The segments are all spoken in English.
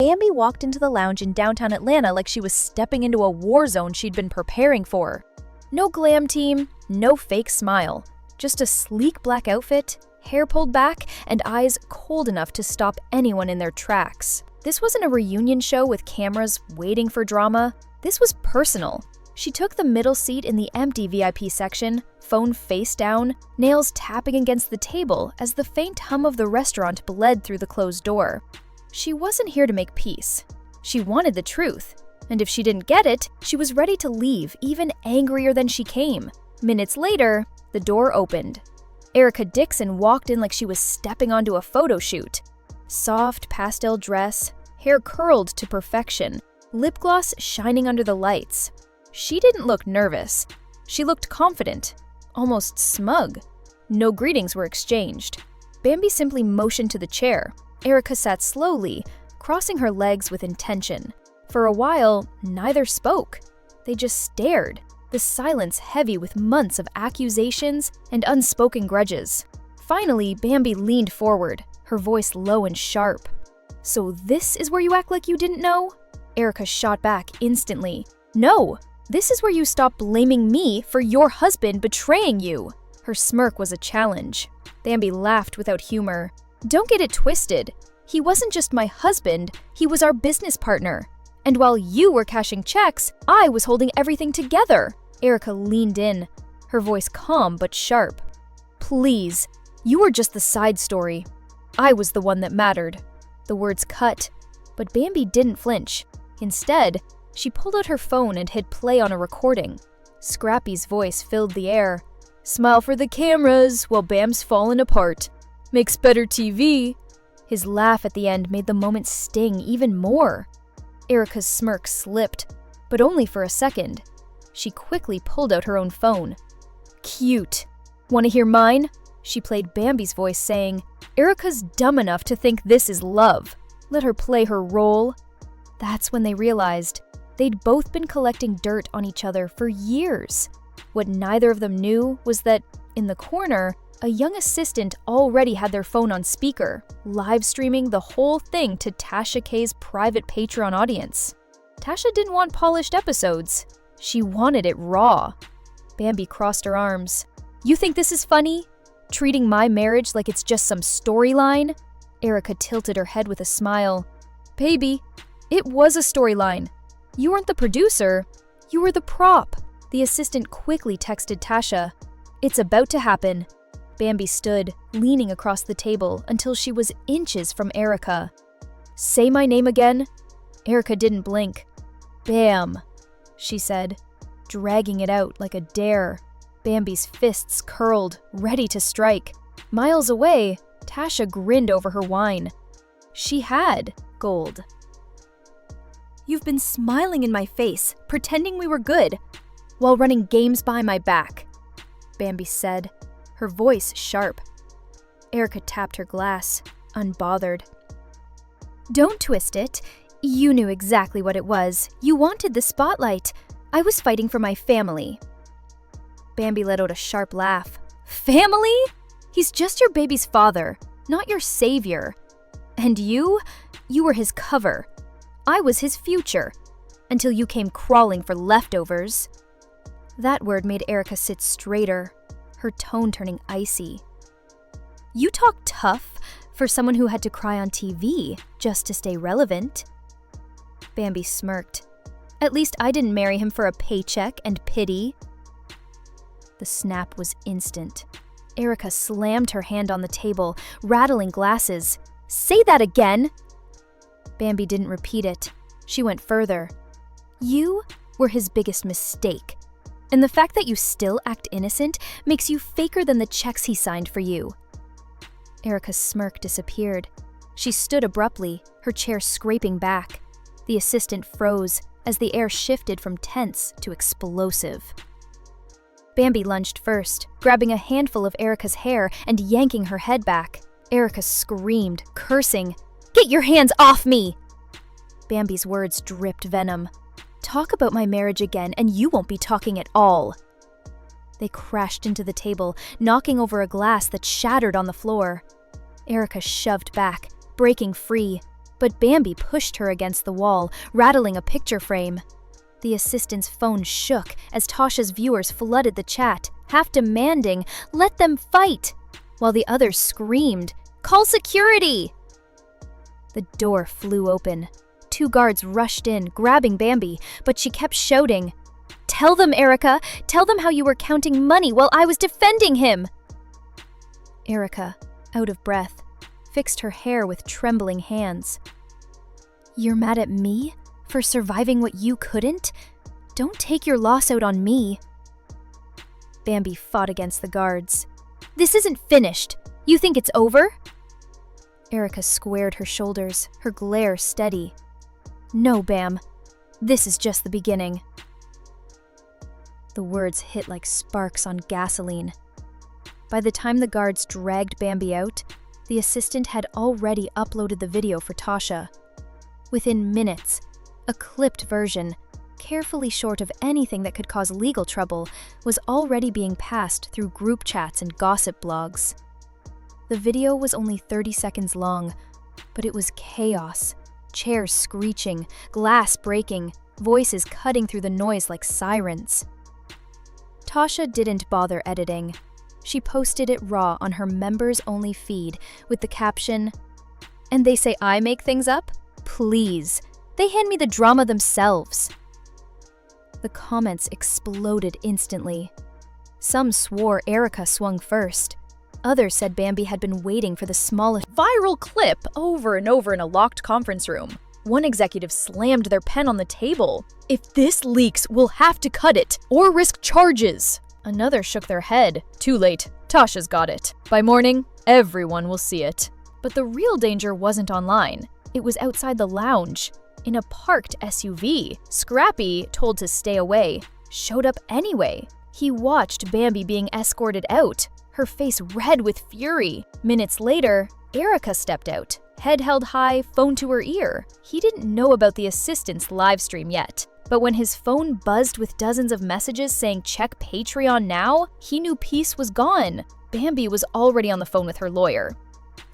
Bambi walked into the lounge in downtown Atlanta like she was stepping into a war zone she'd been preparing for. No glam team, no fake smile, just a sleek black outfit, hair pulled back, and eyes cold enough to stop anyone in their tracks. This wasn't a reunion show with cameras waiting for drama. This was personal. She took the middle seat in the empty VIP section, phone face down, nails tapping against the table as the faint hum of the restaurant bled through the closed door. She wasn't here to make peace. She wanted the truth. And if she didn't get it, she was ready to leave, even angrier than she came. Minutes later, the door opened. Erica Dixon walked in like she was stepping onto a photo shoot. Soft pastel dress, hair curled to perfection, lip gloss shining under the lights. She didn't look nervous. She looked confident, almost smug. No greetings were exchanged. Bambi simply motioned to the chair. Erica sat slowly, crossing her legs with intention. For a while, neither spoke. They just stared, the silence heavy with months of accusations and unspoken grudges. Finally, Bambi leaned forward, her voice low and sharp. "So this is where you act like you didn't know?" Erica shot back instantly. "No, this is where you stop blaming me for your husband betraying you." Her smirk was a challenge. Bambi laughed without humor. "Don't get it twisted. He wasn't just my husband, he was our business partner. And while you were cashing checks, I was holding everything together." Erica leaned in, her voice calm but sharp. "Please, you were just the side story. I was the one that mattered." The words cut, but Bambi didn't flinch. Instead, she pulled out her phone and hit play on a recording. Scrappy's voice filled the air. "Smile for the cameras while Bam's falling apart. Makes better TV." His laugh at the end made the moment sting even more. Erica's smirk slipped, but only for a second. She quickly pulled out her own phone. "Cute. Want to hear mine?" She played Bambi's voice saying, "Erica's dumb enough to think this is love. Let her play her role." That's when they realized they'd both been collecting dirt on each other for years. What neither of them knew was that, in the corner, a young assistant already had their phone on speaker, live streaming the whole thing to Tasha K's private Patreon audience. Tasha didn't want polished episodes. She wanted it raw. Bambi crossed her arms. "You think this is funny? Treating my marriage like it's just some storyline?" Erica tilted her head with a smile. "Baby, it was a storyline. You weren't the producer. You were the prop." The assistant quickly texted Tasha. "It's about to happen." Bambi stood, leaning across the table until she was inches from Erica. "Say my name again." Erica didn't blink. "Bam," she said, dragging it out like a dare. Bambi's fists curled, ready to strike. Miles away, Tasha grinned over her wine. She had gold. "You've been smiling in my face, pretending we were good, while running games behind my back," Bambi said, her voice sharp. Erica tapped her glass, unbothered. "Don't twist it. You knew exactly what it was. You wanted the spotlight. I was fighting for my family." Bambi let out a sharp laugh. "Family? He's just your baby's father, not your savior. And you were his cover. I was his future, until you came crawling for leftovers." That word made Erica sit straighter, her tone turning icy. "You talk tough for someone who had to cry on TV just to stay relevant." Bambi smirked. "At least I didn't marry him for a paycheck and pity." The snap was instant. Erica slammed her hand on the table, rattling glasses. "Say that again!" Bambi didn't repeat it. She went further. "You were his biggest mistake. And the fact that you still act innocent makes you faker than the checks he signed for you." Erica's smirk disappeared. She stood abruptly, her chair scraping back. The assistant froze as the air shifted from tense to explosive. Bambi lunged first, grabbing a handful of Erica's hair and yanking her head back. Erica screamed, cursing, "Get your hands off me!" Bambi's words dripped venom. "Talk about my marriage again and you won't be talking at all." They crashed into the table, knocking over a glass that shattered on the floor. Erica shoved back, breaking free. but Bambi pushed her against the wall, rattling a picture frame. The assistant's phone shook as Tasha's viewers flooded the chat, half demanding, "Let them fight!" while the others screamed, "Call security!" The door flew open. 2 guards rushed in, grabbing Bambi, but she kept shouting, "Tell them, Erica! Tell them how you were counting money while I was defending him!" Erica, out of breath, fixed her hair with trembling hands. "You're mad at me? For surviving what you couldn't? Don't take your loss out on me." Bambi fought against the guards. "This isn't finished. You think it's over?" Erica squared her shoulders, her glare steady. "No, Bam. This is just the beginning." The words hit like sparks on gasoline. By the time the guards dragged Bambi out, the assistant had already uploaded the video for Tasha. Within minutes, a clipped version, carefully short of anything that could cause legal trouble, was already being passed through group chats and gossip blogs. The video was only 30 seconds long, but it was chaos. Chairs screeching, glass breaking, voices cutting through the noise like sirens. Tasha didn't bother editing. She posted it raw on her members-only feed with the caption, "And they say I make things up? Please. They hand me the drama themselves." The comments exploded instantly. Some swore Erica swung first. Others said Bambi had been waiting for the smallest viral clip over and over in a locked conference room. One executive slammed their pen on the table. "If this leaks, we'll have to cut it or risk charges." Another shook their head. "Too late. Tasha's got it. By morning, everyone will see it." But the real danger wasn't online. It was outside the lounge. In a parked SUV, Scrappy, told to stay away, showed up anyway. He watched Bambi being escorted out, her face red with fury. Minutes later, Erica stepped out, head held high, phone to her ear. He didn't know about the assistant's livestream yet, but when his phone buzzed with dozens of messages saying check Patreon now, he knew peace was gone. Bambi was already on the phone with her lawyer.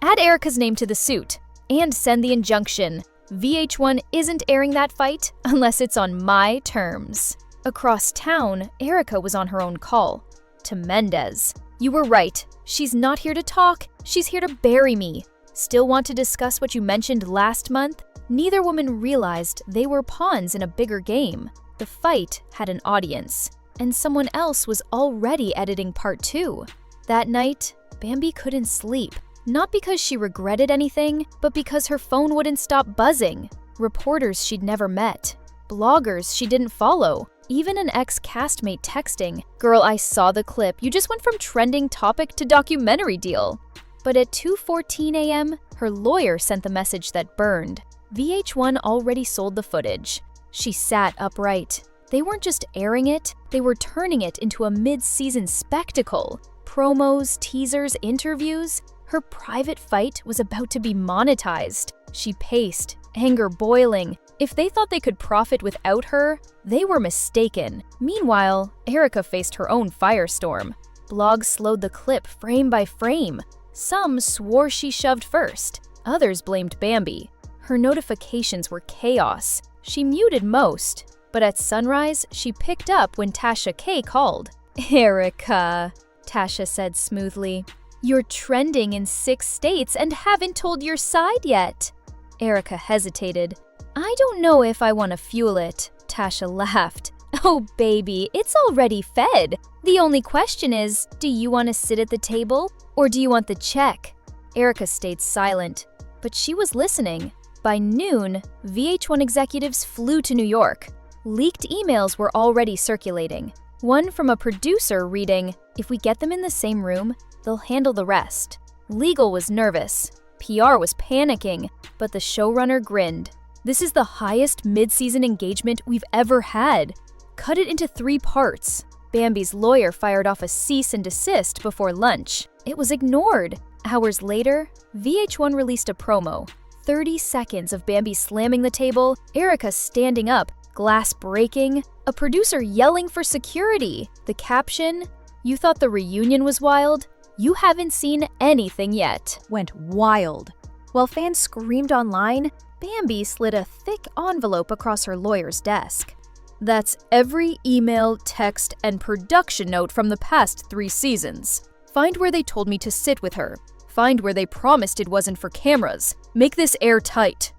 "Add Erica's name to the suit and send the injunction. VH1 isn't airing that fight unless it's on my terms." Across town, Erica was on her own call. To Mendez. "You were right. She's not here to talk. She's here to bury me. Still want to discuss what you mentioned last month?" Neither woman realized they were pawns in a bigger game. The fight had an audience, and someone else was already editing part 2. That night, Bambi couldn't sleep. Not because she regretted anything, but because her phone wouldn't stop buzzing. Reporters she'd never met, bloggers she didn't follow, even an ex-castmate texting, "Girl, I saw the clip. You just went from trending topic to documentary deal." But at 2:14 a.m., her lawyer sent the message that burned. VH1 already sold the footage. She sat upright. They weren't just airing it, they were turning it into a mid-season spectacle. Promos, teasers, interviews. Her private fight was about to be monetized. She paced, anger boiling. If they thought they could profit without her, they were mistaken. Meanwhile, Erica faced her own firestorm. Blogs slowed the clip frame by frame. Some swore she shoved first. Others blamed Bambi. Her notifications were chaos. She muted most, but at sunrise, she picked up when Tasha K called. "Erica," Tasha said smoothly, "you're trending in 6 states and haven't told your side yet." Erica hesitated. "I don't know if I want to fuel it," Tasha laughed. "Oh, baby, it's already fed. The only question is, do you want to sit at the table or do you want the check?" Erica stayed silent, but she was listening. By noon, VH1 executives flew to New York. Leaked emails were already circulating. One from a producer reading, "If we get them in the same room, they'll handle the rest." Legal was nervous. PR was panicking, but the showrunner grinned. "This is the highest mid-season engagement we've ever had. Cut it into 3 parts." Bambi's lawyer fired off a cease and desist before lunch. It was ignored. Hours later, VH1 released a promo. 30 seconds of Bambi slamming the table, Erica standing up, glass breaking, a producer yelling for security. The caption, "You thought the reunion was wild? You haven't seen anything yet," went wild. While fans screamed online, Bambi slid a thick envelope across her lawyer's desk. "That's every email, text, and production note from the past 3 seasons. Find where they told me to sit with her. Find where they promised it wasn't for cameras. Make this airtight."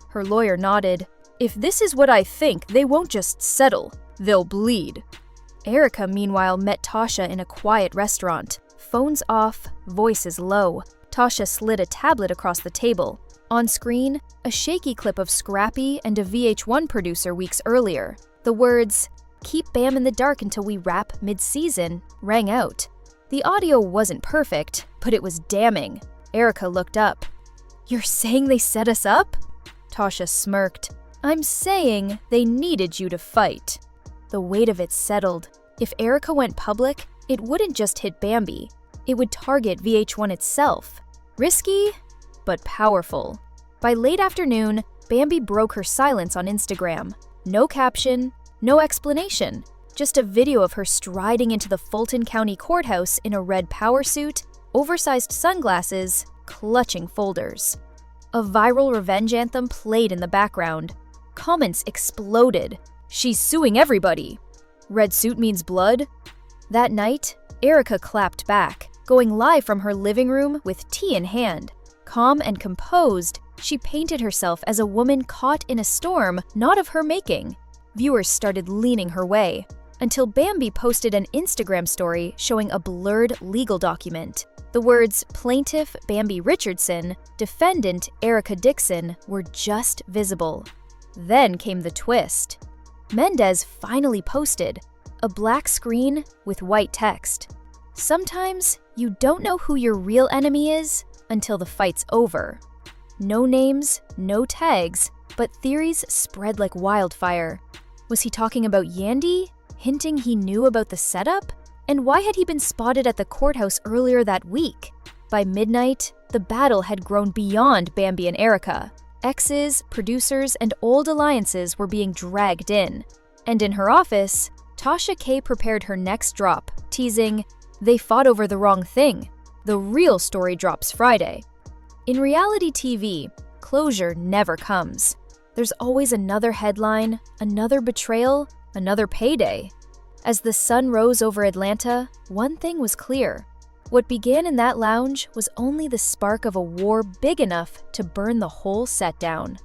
Her lawyer nodded. "If this is what I think, they won't just settle. They'll bleed." Erica, meanwhile, met Tasha in a quiet restaurant. Phones off, voices low. Tasha slid a tablet across the table. On screen, a shaky clip of Scrappy and a VH1 producer weeks earlier. The words, "Keep Bam in the dark until we wrap mid-season," rang out. The audio wasn't perfect, but it was damning. Erica looked up. "You're saying they set us up?" Tasha smirked. "I'm saying they needed you to fight." The weight of it settled. If Erica went public, it wouldn't just hit Bambi. It would target VH1 itself. Risky, but powerful. By late afternoon, Bambi broke her silence on Instagram. No caption, no explanation, just a video of her striding into the Fulton County Courthouse in a red power suit, oversized sunglasses, clutching folders. A viral revenge anthem played in the background. Comments exploded. "She's suing everybody." "Red suit means blood." That night, Erica clapped back, going live from her living room with tea in hand. Calm and composed, she painted herself as a woman caught in a storm not of her making. Viewers started leaning her way, until Bambi posted an Instagram story showing a blurred legal document. The words "Plaintiff Bambi Richardson, Defendant Erica Dixon" were just visible. Then came the twist. Mendez finally posted a black screen with white text. "Sometimes you don't know who your real enemy is until the fight's over." No names, no tags, but theories spread like wildfire. Was he talking about Yandy, hinting he knew about the setup? And why had he been spotted at the courthouse earlier that week? By midnight, the battle had grown beyond Bambi and Erica. Exes, producers, and old alliances were being dragged in. And in her office, Tasha K prepared her next drop, teasing, "They fought over the wrong thing. The real story drops Friday." In reality TV, closure never comes. There's always another headline, another betrayal, another payday. As the sun rose over Atlanta, one thing was clear. What began in that lounge was only the spark of a war big enough to burn the whole set down.